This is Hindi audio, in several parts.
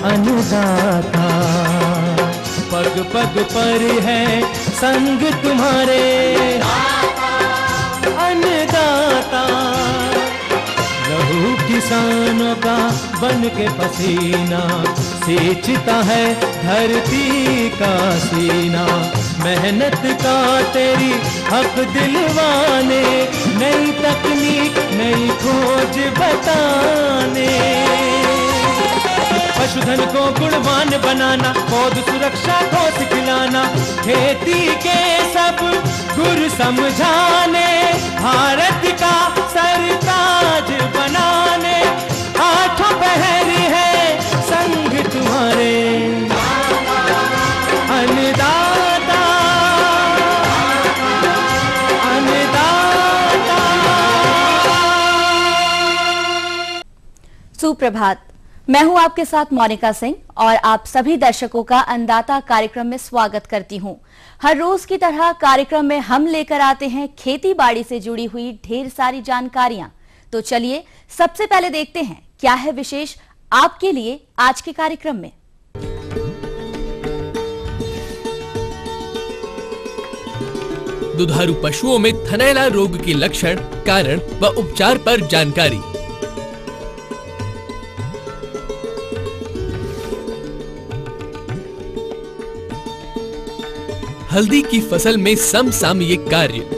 अन्नदाता। पग पग पर है संग तुम्हारे अन्नदाता। लहू किसानों का बन के पसीना सींचता है धरती का सीना। मेहनत का तेरी हक दिलवाने, नई तकनीक नई खोज बताने। पशुधन को गुणवान बनाना, पौध सुरक्षा को सिखलाना, खेती के सब गुर समझाने, भारत का सरताज बनाने। आठों पहर है संग तुम्हारे अन्नदाता अन्नदाता। सुप्रभात, मैं हूं आपके साथ मोनिका सिंह और आप सभी दर्शकों का अन्नदाता कार्यक्रम में स्वागत करती हूं। हर रोज की तरह कार्यक्रम में हम लेकर आते हैं खेती बाड़ी से जुड़ी हुई ढेर सारी जानकारियां। तो चलिए सबसे पहले देखते हैं क्या है विशेष आपके लिए आज के कार्यक्रम में। दुधारू पशुओं में थनैला रोग के लक्षण, कारण व उपचार पर जानकारी। हल्दी की फसल में समसामयिक कार्य।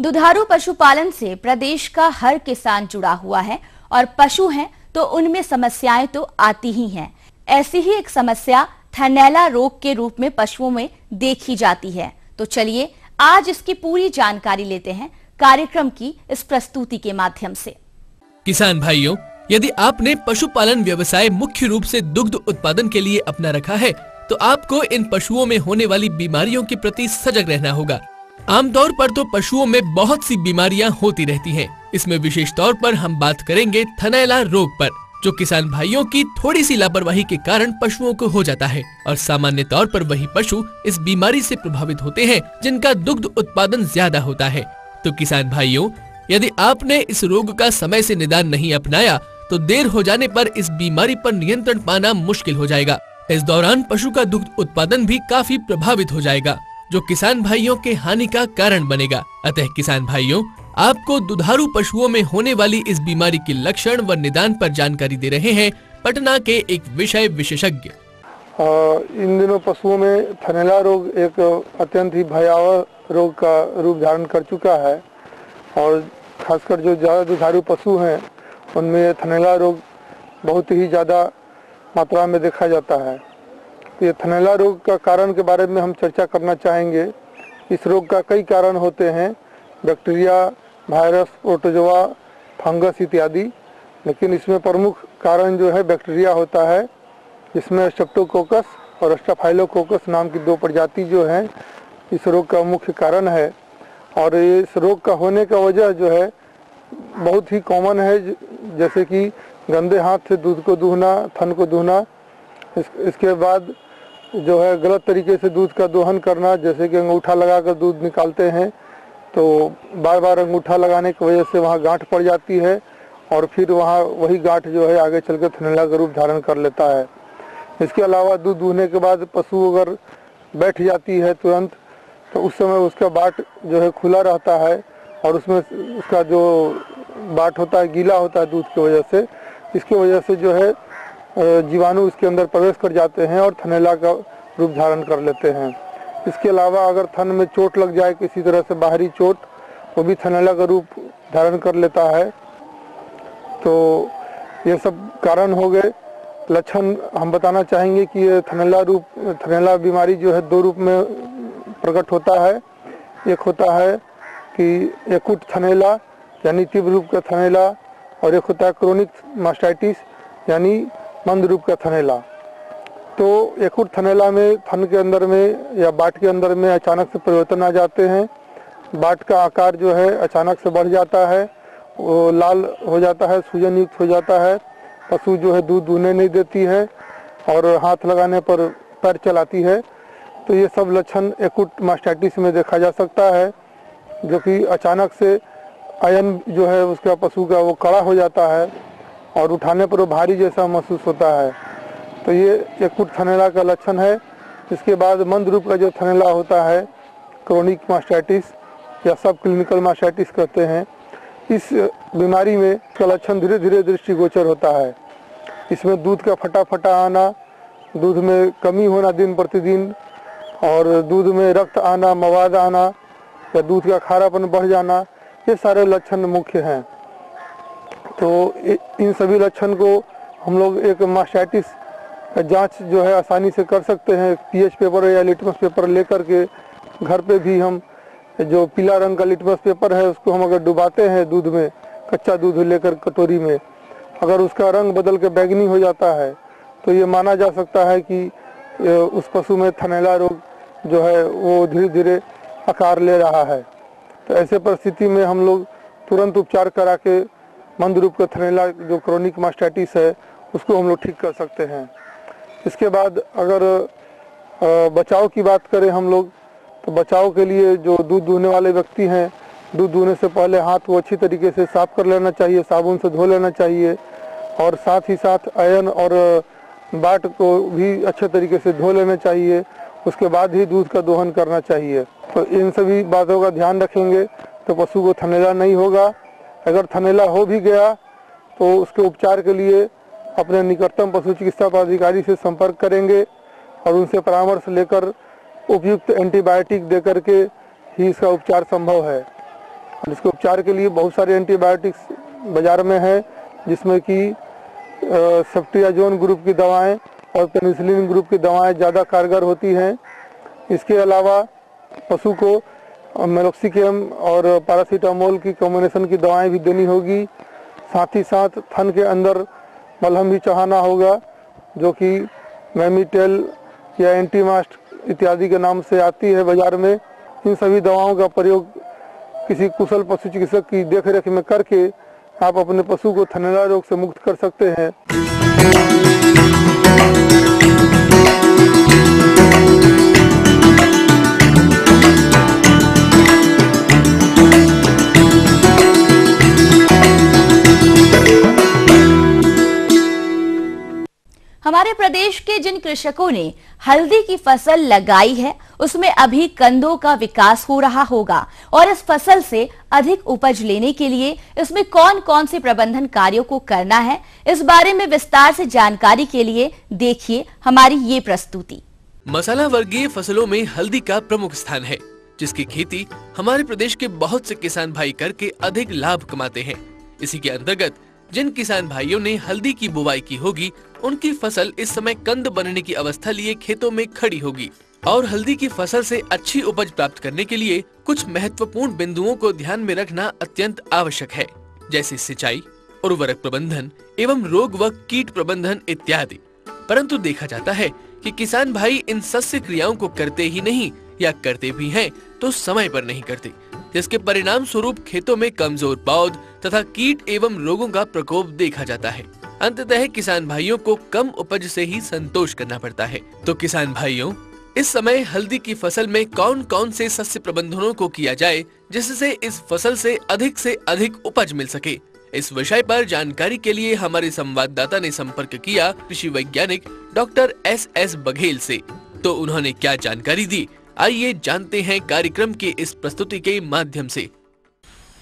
दुधारू पशुपालन से प्रदेश का हर किसान जुड़ा हुआ है और पशु हैं तो उनमें समस्याएं तो आती ही हैं। ऐसी ही एक समस्या थनैला रोग के रूप में पशुओं में देखी जाती है। तो चलिए आज इसकी पूरी जानकारी लेते हैं कार्यक्रम की इस प्रस्तुति के माध्यम से। किसान भाइयों, यदि आपने पशुपालन व्यवसाय मुख्य रूप से दुग्ध उत्पादन के लिए अपना रखा है तो आपको इन पशुओं में होने वाली बीमारियों के प्रति सजग रहना होगा। आमतौर पर तो पशुओं में बहुत सी बीमारियां होती रहती हैं। इसमें विशेष तौर पर हम बात करेंगे थनैला रोग पर, जो किसान भाइयों की थोड़ी सी लापरवाही के कारण पशुओं को हो जाता है और सामान्य तौर पर वही पशु इस बीमारी से प्रभावित होते हैं जिनका दुग्ध उत्पादन ज्यादा होता है। तो किसान भाइयों, यदि आपने इस रोग का समय से निदान नहीं अपनाया तो देर हो जाने पर इस बीमारी पर नियंत्रण पाना मुश्किल हो जाएगा। इस दौरान पशु का दुग्ध उत्पादन भी काफी प्रभावित हो जाएगा, जो किसान भाइयों के हानि का कारण बनेगा। अतः किसान भाइयों, आपको दुधारू पशुओं में होने वाली इस बीमारी के लक्षण व निदान पर जानकारी दे रहे हैं पटना के एक विषय विशेषज्ञ। इन दिनों पशुओं में थनैला रोग एक अत्यंत ही भयावह रोग का रूप धारण कर चुका है और खासकर जो ज़्यादा दुधारू पशु हैं उनमें थनैला रोग बहुत ही ज़्यादा मात्रा में देखा जाता है। ये थनैला रोग का कारण के बारे में हम चर्चा करना चाहेंगे। इस रोग का कई कारण होते हैं, बैक्टीरिया, वायरस, प्रोटोजोआ, फंगस इत्यादि, लेकिन इसमें प्रमुख कारण जो है बैक्टीरिया होता है, जिसमें स्ट्रेप्टोकोकस और स्टाफाइलोकोकस नाम की दो प्रजाति जो हैं इस रोग का मुख्य कारण है। और इस रोग का होने का वजह जो है बहुत ही कॉमन है, जैसे कि गंदे हाथ से दूध को दूहना, थन को दूहना, इसके बाद जो है गलत तरीके से दूध का दोहन करना, जैसे कि अंगूठा लगाकर दूध निकालते हैं तो बार बार अंगूठा लगाने की वजह से वहाँ गांठ पड़ जाती है और फिर वहाँ वही गांठ जो है आगे चलकर थनैला का रूप धारण कर लेता है। इसके अलावा दूध दूहने के बाद पशु अगर बैठ जाती है तुरंत तो उस समय उसका बाट जो है खुला रहता है और उसमें उसका जो बाट होता है गीला होता है दूध की वजह से। इसकी वजह से जो है जीवाणु इसके अंदर प्रवेश कर जाते हैं और थनैला का रूप धारण कर लेते हैं। इसके अलावा अगर थन में चोट लग जाए किसी तरह से बाहरी चोट, वो भी थनैला का रूप धारण कर लेता है। तो ये सब कारण हो गए। लक्षण हम बताना चाहेंगे कि ये थनैला बीमारी जो है दो रूप में प्रकट होता है। एक होता है कि एक्यूट थनैला यानी तीव्र रूप का थनैला और एक होता है क्रोनिक मास्टाइटिस यानी मंद रूप का थनैला। तो एकुट थनैला में थन के अंदर में या बाट के अंदर में अचानक से परिवर्तन आ जाते हैं। बाट का आकार जो है अचानक से बढ़ जाता है, वो लाल हो जाता है, सूजन युक्त हो जाता है, पशु जो है दूध दूहने नहीं देती है और हाथ लगाने पर पैर चलाती है। तो ये सब लक्षण एकुट मास्टाइटिस में देखा जा सकता है, जो कि अचानक से आयन जो है उसका पशु का वो कड़ा हो जाता है और उठाने पर वो भारी जैसा महसूस होता है। तो ये एकुट थनैला का लक्षण है। इसके बाद मंद रूप का जो थनैला होता है, क्रोनिक मास्टाइटिस या सब क्लिनिकल मास्टाइटिस कहते हैं, इस बीमारी में इसका लक्षण धीरे धीरे दृष्टिगोचर होता है। इसमें दूध का फटा फटा आना, दूध में कमी होना दिन प्रतिदिन, और दूध में रक्त आना, मवाद आना या दूध का खारापन बढ़ जाना, ये सारे लक्षण मुख्य हैं। तो इन सभी लक्षण को हम लोग एक मास्टाइटिस का जांच जो है आसानी से कर सकते हैं। पीएच पेपर या लिटमस पेपर लेकर के घर पे भी हम जो पीला रंग का लिटमस पेपर है उसको हम अगर डुबाते हैं दूध में, कच्चा दूध लेकर कटोरी में, अगर उसका रंग बदल के बैंगनी हो जाता है तो ये माना जा सकता है कि उस पशु में थनैला रोग जो है वो धीरे धीरे आकार ले रहा है। तो ऐसे परिस्थिति में हम लोग तुरंत उपचार करा के मंद रूप का थनैला जो क्रोनिक मास्टाइटिस है उसको हम लोग ठीक कर सकते हैं। इसके बाद अगर बचाव की बात करें हम लोग, तो बचाव के लिए जो दूध दूहने वाले व्यक्ति हैं, दूध दूहने से पहले हाथ को अच्छी तरीके से साफ कर लेना चाहिए, साबुन से धो लेना चाहिए, और साथ ही साथ आयन और बाट को भी अच्छे तरीके से धो लेना चाहिए। उसके बाद ही दूध का दोहन करना चाहिए। तो इन सभी बातों का ध्यान रखेंगे तो पशु को थनैला नहीं होगा। अगर थनैला हो भी गया तो उसके उपचार के लिए अपने निकटतम पशु चिकित्सा पदाधिकारी से संपर्क करेंगे और उनसे परामर्श लेकर उपयुक्त एंटीबायोटिक देकर के ही इसका उपचार संभव है। और इसके उपचार के लिए बहुत सारे एंटीबायोटिक्स बाजार में हैं, जिसमें कि सेफ्ट्रियाजोन ग्रुप की दवाएं और पेनिसिलिन ग्रुप की दवाएं ज़्यादा कारगर होती हैं। इसके अलावा पशु को मेलोक्सिकम और पैरासीटामोल की कॉम्बिनेशन की दवाएं भी देनी होगी। साथ ही साथ थन के अंदर मलहम भी चढ़ाना होगा, जो कि मेमिटेल या एंटीमास्ट इत्यादि के नाम से आती है बाजार में। इन सभी दवाओं का प्रयोग किसी कुशल पशु चिकित्सक की देखरेख में करके आप अपने पशु को थनैला रोग से मुक्त कर सकते हैं। हमारे प्रदेश के जिन कृषकों ने हल्दी की फसल लगाई है उसमें अभी कंदों का विकास हो रहा होगा, और इस फसल से अधिक उपज लेने के लिए इसमें कौन कौन से प्रबंधन कार्यों को करना है, इस बारे में विस्तार से जानकारी के लिए देखिए हमारी ये प्रस्तुति। मसाला वर्गीय फसलों में हल्दी का प्रमुख स्थान है, जिसकी खेती हमारे प्रदेश के बहुत से किसान भाई करके अधिक लाभ कमाते हैं। इसी के अंतर्गत जिन किसान भाइयों ने हल्दी की बुवाई की होगी, उनकी फसल इस समय कंद बनने की अवस्था लिए खेतों में खड़ी होगी, और हल्दी की फसल से अच्छी उपज प्राप्त करने के लिए कुछ महत्वपूर्ण बिंदुओं को ध्यान में रखना अत्यंत आवश्यक है, जैसे सिंचाई, उर्वरक प्रबंधन एवं रोग व कीट प्रबंधन इत्यादि। परंतु देखा जाता है कि किसान भाई इन सस्य क्रियाओं को करते ही नहीं, या करते भी हैं तो समय पर नहीं करते, जिसके परिणाम स्वरूप खेतों में कमजोर पौध तथा कीट एवं रोगों का प्रकोप देखा जाता है। अंततः किसान भाइयों को कम उपज से ही संतोष करना पड़ता है। तो किसान भाइयों, इस समय हल्दी की फसल में कौन कौन से सस्य प्रबंधनों को किया जाए जिससे इस फसल से अधिक उपज मिल सके, इस विषय पर जानकारी के लिए हमारे संवाददाता ने संपर्क किया कृषि वैज्ञानिक डॉक्टर एस बघेल से। तो उन्होंने क्या जानकारी दी, आइए जानते हैं कार्यक्रम की इस प्रस्तुति के माध्यम से।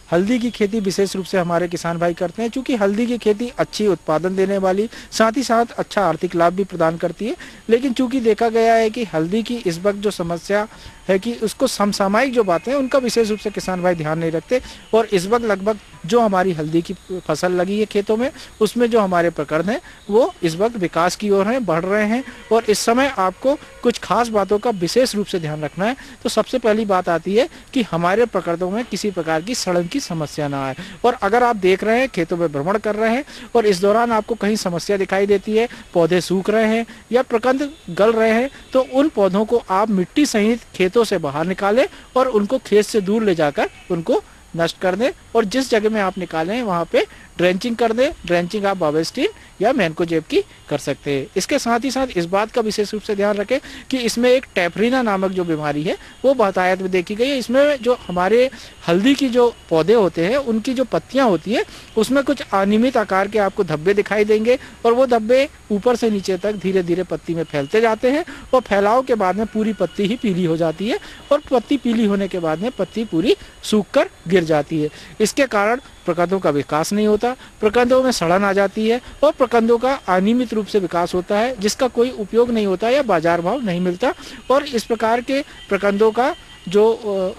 हल्दी की खेती विशेष रूप से हमारे किसान भाई करते हैं, क्योंकि हल्दी की खेती अच्छी उत्पादन देने वाली, साथ ही साथ अच्छा आर्थिक लाभ भी प्रदान करती है। लेकिन चूंकि देखा गया है कि हल्दी की इस वक्त जो समस्या है कि उसको समसामयिक जो बातें हैं उनका विशेष रूप से किसान भाई ध्यान नहीं रखते। और इस वक्त लगभग जो हमारी हल्दी की फसल लगी है खेतों में, उसमें जो हमारे प्रखंड हैं वो इस वक्त विकास की ओर हैं, बढ़ रहे हैं। और इस समय आपको कुछ खास बातों का विशेष रूप से ध्यान रखना है। तो सबसे पहली बात आती है कि हमारे प्रखंडों में किसी प्रकार की सड़न की समस्या ना आए। और अगर आप देख रहे हैं, खेतों में भ्रमण कर रहे हैं और इस दौरान आपको कहीं समस्या दिखाई देती है, पौधे सूख रहे हैं या प्रकंद गल रहे हैं, तो उन पौधों को आप मिट्टी सहित खेतों से बाहर निकालें और उनको खेत से दूर ले जाकर उनको नष्ट कर दें। और जिस जगह में आप निकाले हैं वहाँ पे ड्रेंचिंग कर दें। ड्रेंचिंग आप बावेस्टीन या मैनकोजेब की कर सकते हैं। इसके साथ ही साथ इस बात का विशेष रूप से ध्यान रखें कि इसमें एक टेपरीना नामक जो बीमारी है वो बहुतायत में देखी गई है। इसमें जो हमारे हल्दी की जो पौधे होते हैं उनकी जो पत्तियां होती है उसमें कुछ अनियमित आकार के आपको धब्बे दिखाई देंगे और वो धब्बे ऊपर से नीचे तक धीरे धीरे पत्ती में फैलते जाते हैं और फैलाव के बाद में पूरी पत्ती ही पीली हो जाती है और पत्ती पीली होने के बाद में पत्ती पूरी सूख कर गिर जाती है। इसके कारण प्रकंदों का विकास नहीं होता, प्रकंदों में सड़न आ जाती है और प्रकंदों का अनियमित रूप से विकास होता है जिसका कोई उपयोग नहीं होता या बाजार भाव नहीं मिलता। और इस प्रकार के प्रकंदों का जो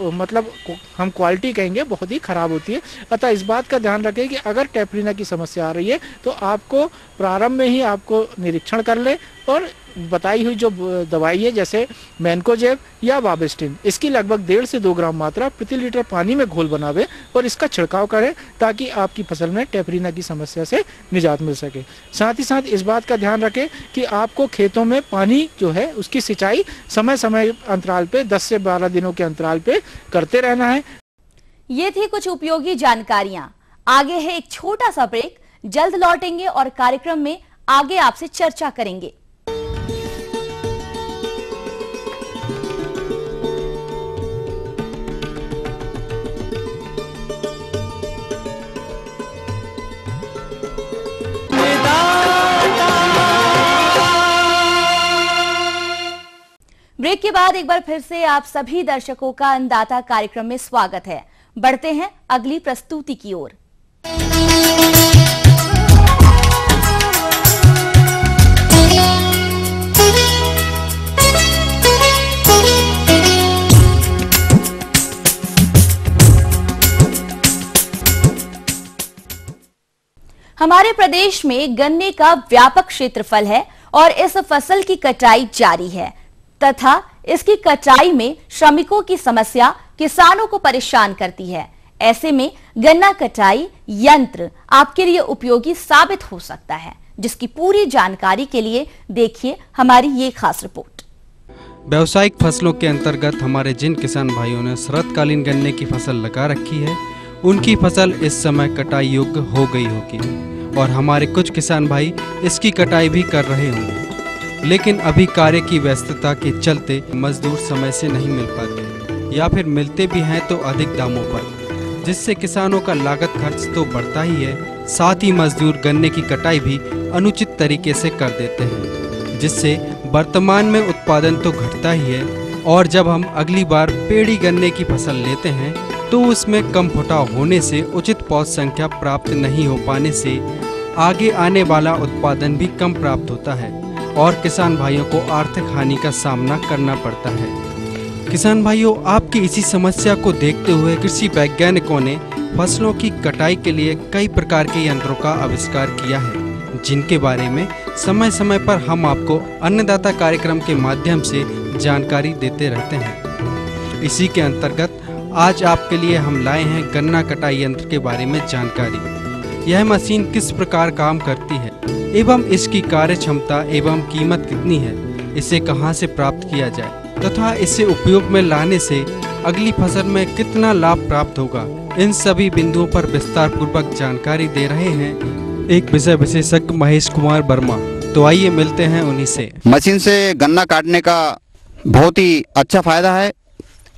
मतलब हम क्वालिटी कहेंगे बहुत ही खराब होती है। अतः इस बात का ध्यान रखें कि अगर टेपरीना की समस्या आ रही है तो आपको प्रारंभ में ही आपको निरीक्षण कर ले और बताई हुई जो दवाई है जैसे मैनकोजेब या बावेस्टीन, इसकी लगभग 1.5 से 2 ग्राम मात्रा प्रति लीटर पानी में घोल बनावे और इसका छिड़काव करें ताकि आपकी फसल में टेपरीना की समस्या से निजात मिल सके। साथ ही साथ इस बात का ध्यान रखें कि आपको खेतों में पानी जो है उसकी सिंचाई समय समय अंतराल पे 10 से 12 दिनों के अंतराल पे करते रहना है। ये थी कुछ उपयोगी जानकारियां। आगे है एक छोटा सा ब्रेक, जल्द लौटेंगे और कार्यक्रम में आगे आपसे चर्चा करेंगे। ब्रेक के बाद एक बार फिर से आप सभी दर्शकों का अन्नदाता कार्यक्रम में स्वागत है। बढ़ते हैं अगली प्रस्तुति की ओर। हमारे प्रदेश में गन्ने का व्यापक क्षेत्रफल है और इस फसल की कटाई जारी है तथा इसकी कटाई में श्रमिकों की समस्या किसानों को परेशान करती है। ऐसे में गन्ना कटाई यंत्र आपके लिए उपयोगी साबित हो सकता है, जिसकी पूरी जानकारी के लिए देखिए हमारी ये खास रिपोर्ट। व्यावसायिक फसलों के अंतर्गत हमारे जिन किसान भाइयों ने शरतकालीन गन्ने की फसल लगा रखी है उनकी फसल इस समय कटाई योग्य हो गई होगी और हमारे कुछ किसान भाई इसकी कटाई भी कर रहे होंगे, लेकिन अभी कार्य की व्यस्तता के चलते मजदूर समय से नहीं मिल पाते या फिर मिलते भी हैं तो अधिक दामों पर, जिससे किसानों का लागत खर्च तो बढ़ता ही है, साथ ही मजदूर गन्ने की कटाई भी अनुचित तरीके से कर देते हैं, जिससे वर्तमान में उत्पादन तो घटता ही है और जब हम अगली बार पेड़ी गन्ने की फसल लेते हैं तो उसमें कम फुटाव होने से उचित पौध संख्या प्राप्त नहीं हो पाने से आगे आने वाला उत्पादन भी कम प्राप्त होता है और किसान भाइयों को आर्थिक हानि का सामना करना पड़ता है। किसान भाइयों, आपकी इसी समस्या को देखते हुए कृषि वैज्ञानिकों ने फसलों की कटाई के लिए कई प्रकार के यंत्रों का आविष्कार किया है, जिनके बारे में समय समय पर हम आपको अन्नदाता कार्यक्रम के माध्यम से जानकारी देते रहते हैं। इसी के अंतर्गत आज आपके लिए हम लाए हैं गन्ना कटाई यंत्र के बारे में जानकारी। यह मशीन किस प्रकार काम करती है एवं इसकी कार्य क्षमता एवं कीमत कितनी है, इसे कहां से प्राप्त किया जाए तथा इसे उपयोग में लाने से अगली फसल में कितना लाभ प्राप्त होगा, इन सभी बिंदुओं पर विस्तार पूर्वक जानकारी दे रहे हैं एक विषय विशेषज्ञ महेश कुमार वर्मा। तो आइए मिलते हैं उन्हीं से। मशीन से गन्ना काटने का बहुत ही अच्छा फायदा है।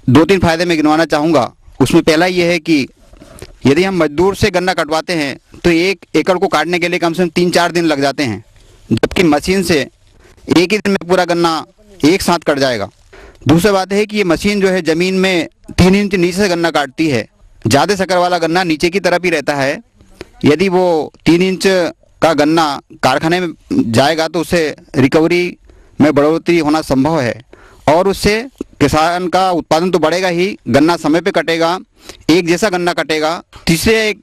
2-3 फायदे मैं गिनवाना चाहूँगा। उसमें पहला ये है कि यदि हम मजदूर से गन्ना कटवाते हैं तो 1 एकड़ को काटने के लिए कम से कम 3-4 दिन लग जाते हैं, जबकि मशीन से एक ही दिन में पूरा गन्ना एक साथ कट जाएगा। दूसरी बात है कि ये मशीन जो है ज़मीन में 3 इंच नीचे से गन्ना काटती है। ज़्यादा शक्कर वाला गन्ना नीचे की तरफ ही रहता है। यदि वो 3 इंच का गन्ना कारखाने में जाएगा तो उससे रिकवरी में बढ़ोतरी होना संभव है और उससे किसान का उत्पादन तो बढ़ेगा ही, गन्ना समय पे कटेगा, एक जैसा गन्ना कटेगा। तीसरे एक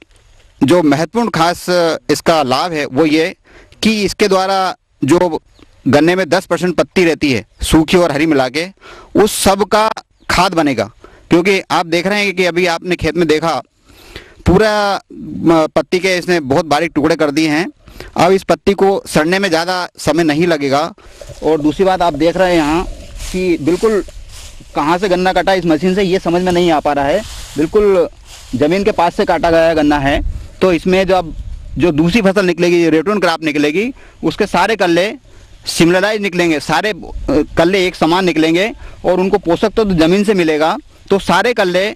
जो महत्वपूर्ण खास इसका लाभ है वो ये कि इसके द्वारा जो गन्ने में 10% पत्ती रहती है सूखी और हरी मिला के, उस सब का खाद बनेगा। क्योंकि आप देख रहे हैं कि अभी आपने खेत में देखा पूरा पत्ती के इसने बहुत बारीक टुकड़े कर दिए हैं। अब इस पत्ती को सड़ने में ज़्यादा समय नहीं लगेगा। और दूसरी बात आप देख रहे हैं यहाँ कि बिल्कुल कहाँ से गन्ना कटा इस मशीन से ये समझ में नहीं आ पा रहा है, बिल्कुल ज़मीन के पास से काटा गया गन्ना है। तो इसमें जो दूसरी फसल निकलेगी, रेटून क्रॉप निकलेगी, उसके सारे कल्ले सिमिलराइज निकलेंगे, सारे कल्ले एक समान निकलेंगे और उनको पोषक तो ज़मीन से मिलेगा, तो सारे कल्ले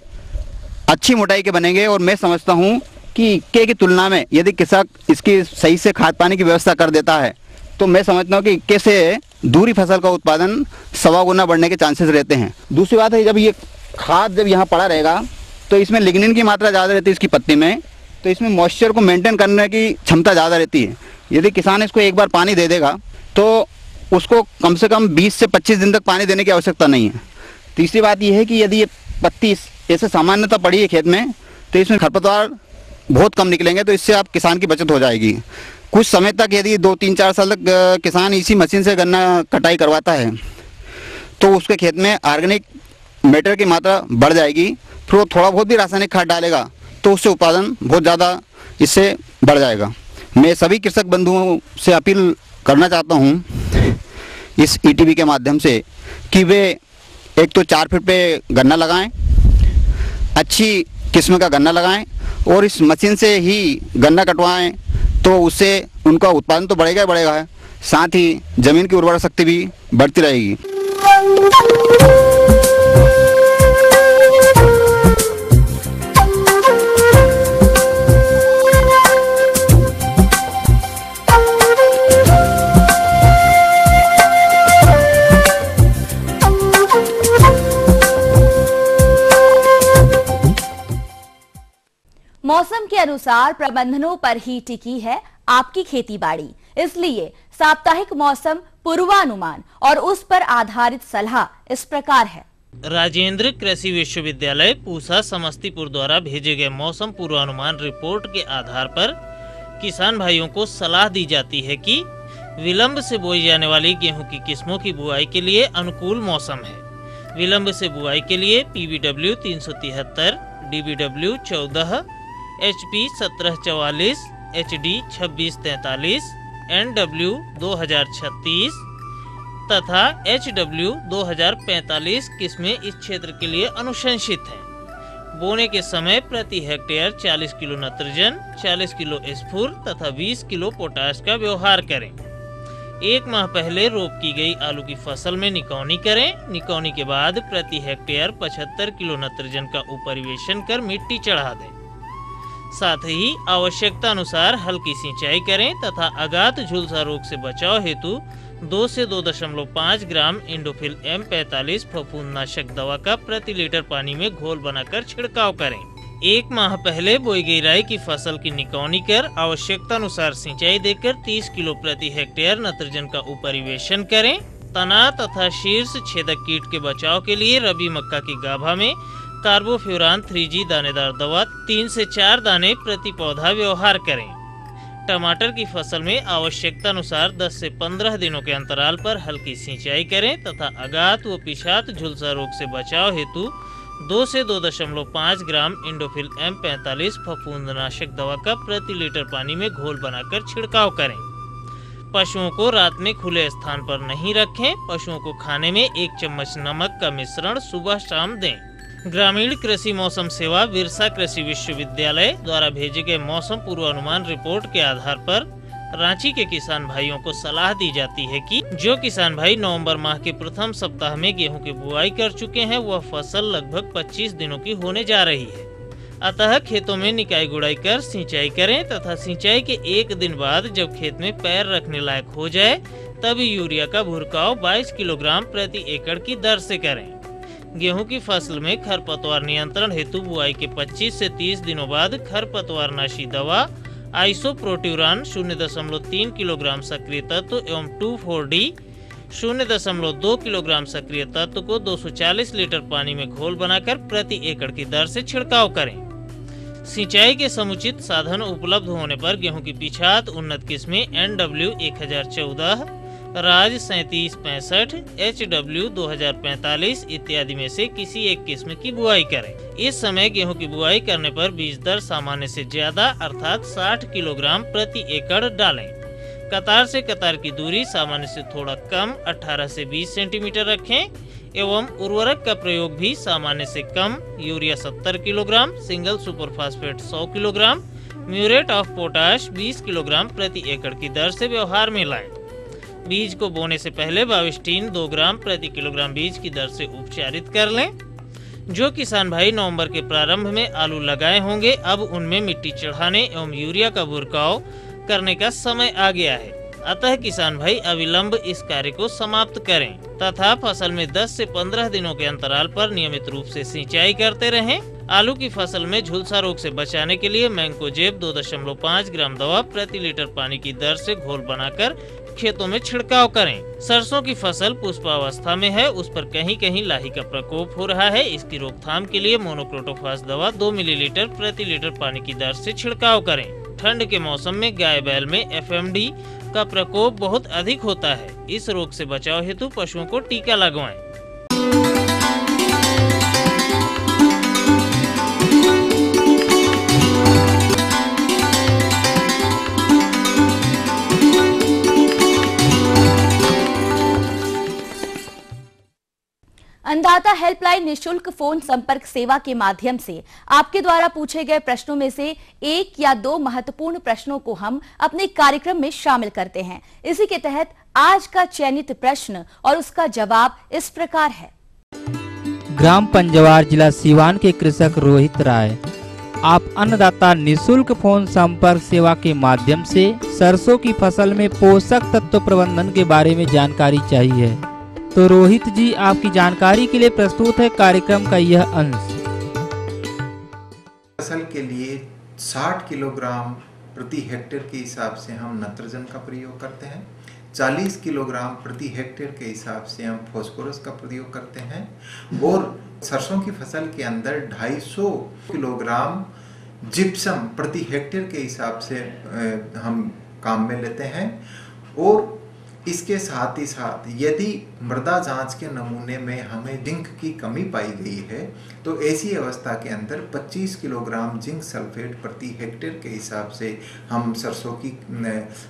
अच्छी मोटाई के बनेंगे। और मैं समझता हूँ कि के की तुलना में यदि किसान इसकी सही से खाद पानी की व्यवस्था कर देता है तो मैं समझता हूँ कि इक्के से दूरी फसल का उत्पादन 1.25 गुना बढ़ने के चांसेस रहते हैं। दूसरी बात है, जब ये खाद जब यहाँ पड़ा रहेगा तो इसमें लिग्निन की मात्रा ज़्यादा रहती है इसकी पत्ती में, तो इसमें मॉइस्चर को मेंटेन करने की क्षमता ज़्यादा रहती है। यदि किसान इसको एक बार पानी दे देगा तो उसको कम से कम 20 से 25 दिन तक पानी देने की आवश्यकता नहीं है। तीसरी बात यह है कि यदि ये पत्ती ऐसे सामान्यतः पड़ी है खेत में तो इसमें खरपतवार बहुत कम निकलेंगे, तो इससे आप किसान की बचत हो जाएगी। कुछ समय तक यदि 2-3-4 साल तक किसान इसी मशीन से गन्ना कटाई करवाता है तो उसके खेत में ऑर्गेनिक मैटर की मात्रा बढ़ जाएगी। फिर वो थोड़ा बहुत भी रासायनिक खाद डालेगा तो उससे उत्पादन बहुत ज़्यादा इससे बढ़ जाएगा। मैं सभी कृषक बंधुओं से अपील करना चाहता हूँ इस ईटीवी के माध्यम से कि वे एक तो 4 फीट पे गन्ना लगाएं, अच्छी किस्म का गन्ना लगाएं और इस मशीन से ही गन्ना कटवाएं, तो उससे उनका उत्पादन तो बढ़ेगा ही बढ़ेगा है, साथ ही ज़मीन की उर्वरा शक्ति भी बढ़ती रहेगी। मौसम के अनुसार प्रबंधनों पर ही टिकी है आपकी खेती-बाड़ी, इसलिए साप्ताहिक मौसम पूर्वानुमान और उस पर आधारित सलाह इस प्रकार है। राजेंद्र कृषि विश्वविद्यालय पूसा समस्तीपुर द्वारा भेजे गए मौसम पूर्वानुमान रिपोर्ट के आधार पर किसान भाइयों को सलाह दी जाती है कि विलंब से बोई जाने वाली गेहूं की किस्मों की बुआई के लिए अनुकूल मौसम है। विलंब से बुआई के लिए PBW 373, DBW 14, HP 1744, HD 2643, NW 2036 तथा HW 2045 किस्में इस क्षेत्र के लिए अनुशंसित हैं। बोने के समय प्रति हेक्टेयर 40 किलो नाइट्रोजन, 40 किलो स्फूर तथा 20 किलो पोटाश का व्यवहार करें। 1 माह पहले रोप की गई आलू की फसल में निकौनी करें। निकौनी के बाद प्रति हेक्टेयर 75 किलो नाइट्रोजन का उपरिवेशन कर मिट्टी चढ़ा दें। साथ ही आवश्यकता अनुसार हल्की सिंचाई करें तथा अगात झुलसा रोग से बचाव हेतु 2 से 2.5 ग्राम इंडोफिल M45 फफूंदनाशक दवा का प्रति लीटर पानी में घोल बनाकर छिड़काव करें। 1 माह पहले बोई गई राई की फसल की निकौनी कर आवश्यकता अनुसार सिंचाई देकर 30 किलो प्रति हेक्टेयर नाइट्रोजन का उपरिवेशन करें। तना तथा शीर्ष छेदक कीट के बचाव के लिए रबी मक्का की गाभा में कार्बोफ्यूरान 3G दानेदार दवा 3 से 4 दाने प्रति पौधा व्यवहार करें। टमाटर की फसल में आवश्यकता अनुसार 10 से 15 दिनों के अंतराल पर हल्की सिंचाई करें तथा अगात व पिशाच झुलसा रोग से बचाव हेतु 2 से 2.5 ग्राम इंडोफिल M45 फफूंदनाशक दवा का प्रति लीटर पानी में घोल बनाकर छिड़काव करें। पशुओं को रात में खुले स्थान पर नहीं रखें। पशुओं को खाने में 1 चम्मच नमक का मिश्रण सुबह शाम दें। ग्रामीण कृषि मौसम सेवा विरसा कृषि विश्वविद्यालय द्वारा भेजे गए मौसम पूर्वानुमान रिपोर्ट के आधार पर रांची के किसान भाइयों को सलाह दी जाती है कि जो किसान भाई नवंबर माह के प्रथम सप्ताह में गेहूं की बुआई कर चुके हैं वह फसल लगभग 25 दिनों की होने जा रही है। अतः खेतों में निकाई गुड़ाई कर सिंचाई करें तथा सिंचाई के 1 दिन बाद जब खेत में पैर रखने लायक हो जाए तब यूरिया का भुरकाव 22 किलोग्राम प्रति एकड़ की दर से करें। गेहूं की फसल में खरपतवार नियंत्रण हेतु बुआई के 25 से 30 दिनों बाद खरपतवारनाशी दवा आइसोप्रोट्यूरान 0.3 किलोग्राम सक्रिय तत्व एवं 2,4-D 0.2 किलोग्राम सक्रिय तत्व को 240 लीटर पानी में घोल बनाकर प्रति एकड़ की दर से छिड़काव करें। सिंचाई के समुचित साधन उपलब्ध होने पर गेहूं की पिछात उन्नत किस्में NW 1014, राज 3765, HW 2045 इत्यादि में से किसी एक किस्म की बुआई करें। इस समय गेहूं की बुआई करने पर बीज दर सामान्य से ज्यादा अर्थात 60 किलोग्राम प्रति एकड़ डालें। कतार से कतार की दूरी सामान्य से थोड़ा कम 18 से 20 सेंटीमीटर रखें एवं उर्वरक का प्रयोग भी सामान्य से कम urea 70 kilogram, single superphosphate 100 kilogram, muriate of potash 20 kilogram प्रति एकड़ की दर से व्यवहार में लाएं। बीज को बोने से पहले बाविस्टीन 2 ग्राम प्रति किलोग्राम बीज की दर से उपचारित कर लें। जो किसान भाई नवंबर के प्रारंभ में आलू लगाए होंगे, अब उनमें मिट्टी चढ़ाने एवं यूरिया का बुरकाव करने का समय आ गया है। अतः किसान भाई अविलंब इस कार्य को समाप्त करें तथा फसल में 10 से 15 दिनों के अंतराल पर नियमित रूप से सिंचाई करते रहें। आलू की फसल में झुलसा रोग से बचाने के लिए मैंकोजेब 2.5 ग्राम दवा प्रति लीटर पानी की दर से घोल बनाकर खेतों में छिड़काव करें। सरसों की फसल पुष्पावस्था में है, उस पर कहीं कहीं लाही का प्रकोप हो रहा है। इसकी रोकथाम के लिए मोनोक्रोटोफास दवा 2 मिलीलीटर प्रति लीटर पानी की दर से छिड़काव करें। ठंड के मौसम में गाय बैल में FMD का प्रकोप बहुत अधिक होता है। इस रोग से बचाव हेतु पशुओं को टीका लगवाएं। अन्नदाता हेल्पलाइन निशुल्क फोन संपर्क सेवा के माध्यम से आपके द्वारा पूछे गए प्रश्नों में से 1 या 2 महत्वपूर्ण प्रश्नों को हम अपने कार्यक्रम में शामिल करते हैं। इसी के तहत आज का चयनित प्रश्न और उसका जवाब इस प्रकार है। ग्राम पंजवार, जिला सीवान के कृषक रोहित राय, आप अन्नदाता निशुल्क फोन संपर्क सेवा के माध्यम से सरसों की फसल में पोषक तत्व प्रबंधन के बारे में जानकारी चाहिए। तो रोहित जी, आपकी जानकारी के लिए प्रस्तुत है कार्यक्रम का यह अंश। फसल के लिए 60 किलोग्राम प्रति हेक्टेयर के हिसाब से हम नाइट्रोजन का प्रयोग करते हैं, 40 किलोग्राम प्रति हेक्टेयर के हिसाब से हम फास्फोरस का प्रयोग करते हैं और सरसों की फसल के अंदर 250 किलोग्राम जिप्सम प्रति हेक्टेयर के हिसाब से हम काम में लेते हैं। और इसके साथ ही साथ यदि मृदा जांच के नमूने में हमें जिंक की कमी पाई गई है तो ऐसी अवस्था के अंदर 25 किलोग्राम जिंक सल्फेट प्रति हेक्टेयर के हिसाब से हम सरसों की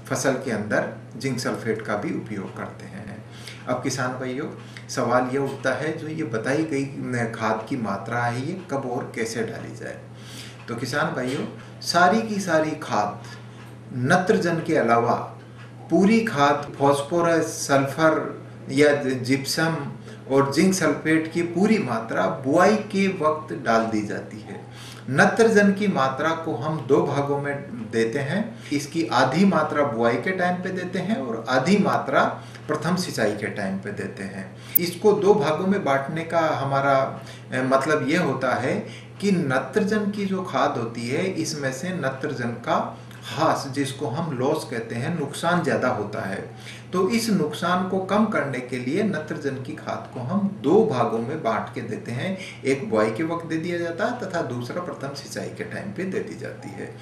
फसल के अंदर जिंक सल्फेट का भी उपयोग करते हैं। अब किसान भाइयों, सवाल ये उठता है, जो ये बताई गई खाद की मात्रा है ये कब और कैसे डाली जाए। तो किसान भाइयों, सारी की सारी खाद नाइट्रोजन के अलावा पूरी खाद फास्फोरस, सल्फर या जिप्सम और जिंक सल्फेट की पूरी मात्रा बुआई के वक्त डाल दी जाती है। नाइट्रोजन की मात्रा को हम 2 भागों में देते हैं। इसकी आधी मात्रा बुआई के टाइम पे देते हैं और आधी मात्रा प्रथम सिंचाई के टाइम पे देते हैं। इसको 2 भागों में बांटने का हमारा मतलब ये होता है कि नाइट्रोजन की जो खाद होती है, इसमें से नाइट्रोजन का हास, जिसको हम लॉस कहते हैं, नुकसान ज़्यादा होता है। तो इस नुकसान को कम करने के लिए नाइट्रोजन की खाद को हम 2 भागों में बांट के देते हैं। एक बुआई के वक्त दे दिया जाता है तथा दूसरा प्रथम सिंचाई के टाइम पे दे दी जाती है।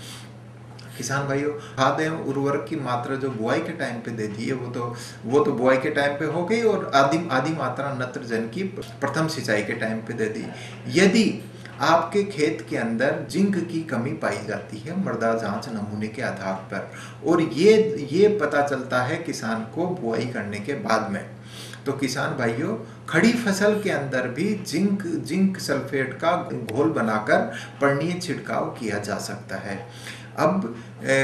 किसान भाइयों, खाद एवं उर्वरक की मात्रा जो बुआई के टाइम पे दे दी है वो तो बुआई के टाइम पे हो गई और आधी मात्रा नाइट्रोजन की प्रथम सिंचाई के टाइम पे दे दी। यदि आपके खेत के अंदर जिंक की कमी पाई जाती है मृदा जांच नमूने के आधार पर, और ये पता चलता है किसान को बुआई करने के बाद में, तो किसान भाइयों, खड़ी फसल के अंदर भी जिंक सल्फेट का घोल बनाकर पर्णीय छिड़काव किया जा सकता है। अब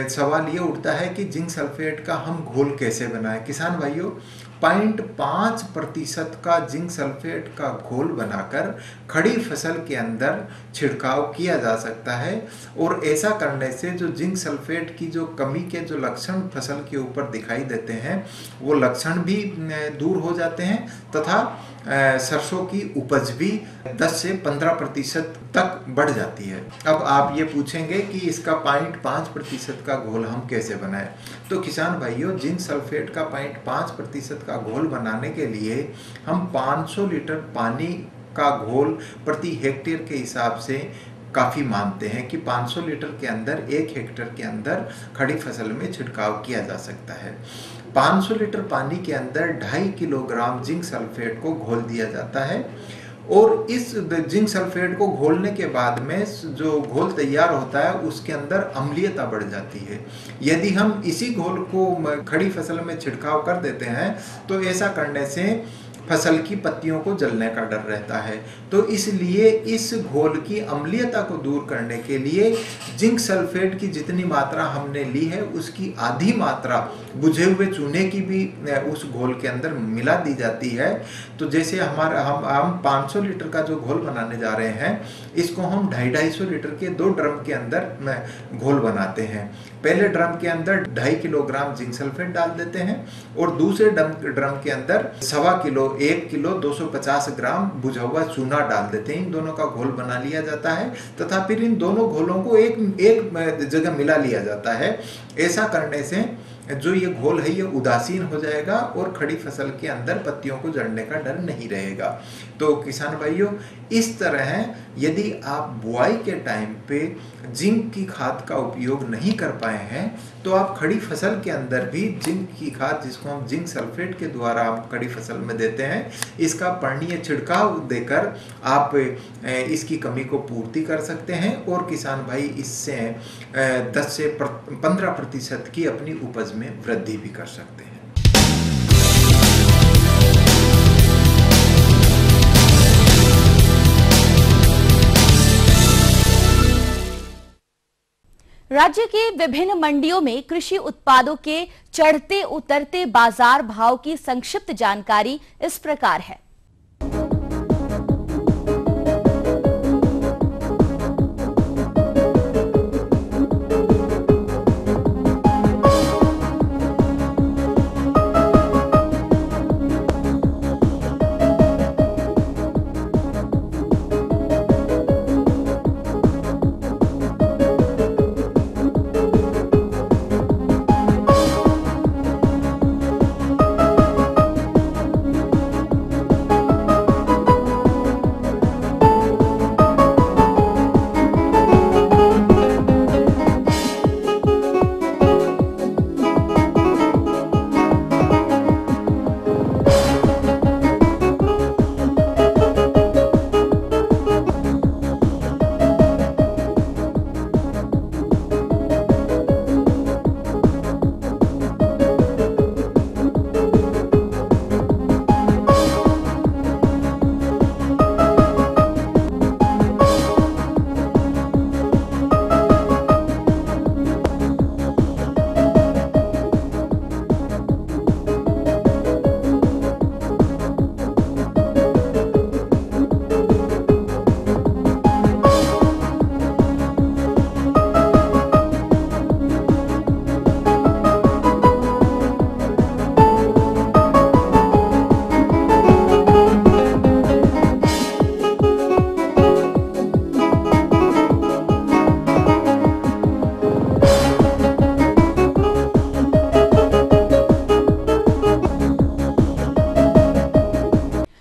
सवाल ये उठता है कि जिंक सल्फेट का हम घोल कैसे बनाएं। किसान भाइयों, 0.5% का जिंक सल्फेट का घोल बनाकर खड़ी फसल के अंदर छिड़काव किया जा सकता है और ऐसा करने से जो जिंक सल्फेट की जो कमी के जो लक्षण फसल के ऊपर दिखाई देते हैं वो लक्षण भी दूर हो जाते हैं तथा सरसों की उपज भी 10 से 15% तक बढ़ जाती है। अब आप ये पूछेंगे कि इसका 0.5% 5% का घोल हम कैसे बनाएं। तो किसान भाइयों, जिंक सल्फेट का 0.5% का घोल बनाने के लिए हम 500 लीटर पानी का घोल प्रति हेक्टेयर के हिसाब से काफ़ी मानते हैं कि 500 लीटर के अंदर 1 हेक्टेयर के अंदर खड़ी फसल में छिड़काव किया जा सकता है। 500 लीटर पानी के अंदर 2.5 किलोग्राम जिंक सल्फेट को घोल दिया जाता है और इस जिंक सल्फेट को घोलने के बाद में जो घोल तैयार होता है उसके अंदर अम्लीयता बढ़ जाती है। यदि हम इसी घोल को खड़ी फसल में छिड़काव कर देते हैं तो ऐसा करने से फसल की पत्तियों को जलने का डर रहता है। तो इसलिए इस घोल की अम्लीयता को दूर करने के लिए जिंक सल्फेट की जितनी मात्रा हमने ली है उसकी आधी मात्रा बुझे हुए चूने की भी उस घोल के अंदर मिला दी जाती है। तो जैसे हम 500 लीटर का जो घोल बनाने जा रहे हैं, इसको हम 250 लीटर के 2 ड्रम के अंदर घोल बनाते हैं। पहले ड्रम के अंदर 2.5 किलोग्राम जिंक सल्फेट डाल देते हैं और दूसरे ड्रम के अंदर 1 किलो 250 ग्राम बुझा हुआ चूना डाल देते हैं। इन दोनों का घोल बना लिया जाता है तथा फिर इन दोनों घोलों को एक जगह मिला लिया जाता है। ऐसा करने से जो ये घोल है ये उदासीन हो जाएगा और खड़ी फसल के अंदर पत्तियों को जड़ने का डर नहीं रहेगा। तो किसान भाइयों, इस तरह यदि आप बुआई के टाइम पे जिंक की खाद का उपयोग नहीं कर पाए हैं तो आप खड़ी फसल के अंदर भी जिंक की खाद, जिसको हम जिंक सल्फेट के द्वारा आप खड़ी फसल में देते हैं, इसका पर्णीय छिड़काव देकर आप इसकी कमी को पूर्ति कर सकते हैं और किसान भाई इससे 10 से 15% की अपनी उपज में वृद्धि भी कर सकते हैं। राज्य के विभिन्न मंडियों में कृषि उत्पादों के चढ़ते उतरते बाजार भाव की संक्षिप्त जानकारी इस प्रकार है।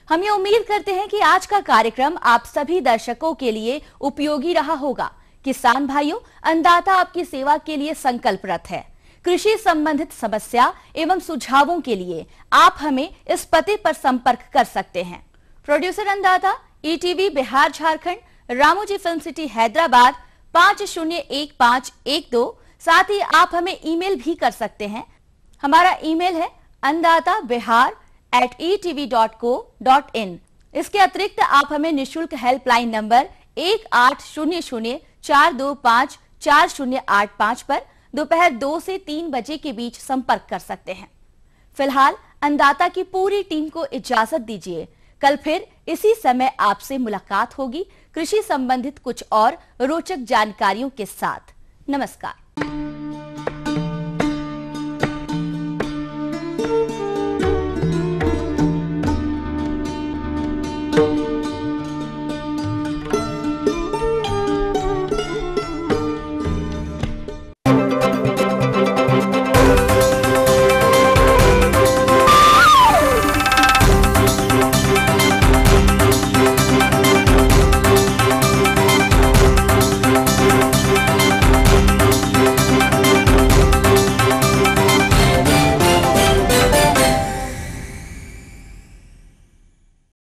हम ये उम्मीद करते हैं कि आज का कार्यक्रम आप सभी दर्शकों के लिए उपयोगी रहा होगा। किसान भाइयों, अन्नदाता आपकी सेवा के लिए संकल्परत है। कृषि संबंधित समस्या एवं सुझावों के लिए आप हमें इस पते पर संपर्क कर सकते हैं। प्रोड्यूसर अन्नदाता, ETV Bihar Jharkhand, Ramoji film city Hyderabad 501512। साथ ही आप हमें ईमेल भी कर सकते हैं। हमारा ईमेल है annadata@etv.co.in। इसके अतिरिक्त आप हमें निःशुल्क हेल्पलाइन नंबर 1800-425-4085 पर दोपहर 2 से 3 बजे के बीच संपर्क कर सकते हैं। फिलहाल अन्नदाता की पूरी टीम को इजाजत दीजिए। कल फिर इसी समय आपसे मुलाकात होगी कृषि संबंधित कुछ और रोचक जानकारियों के साथ। नमस्कार।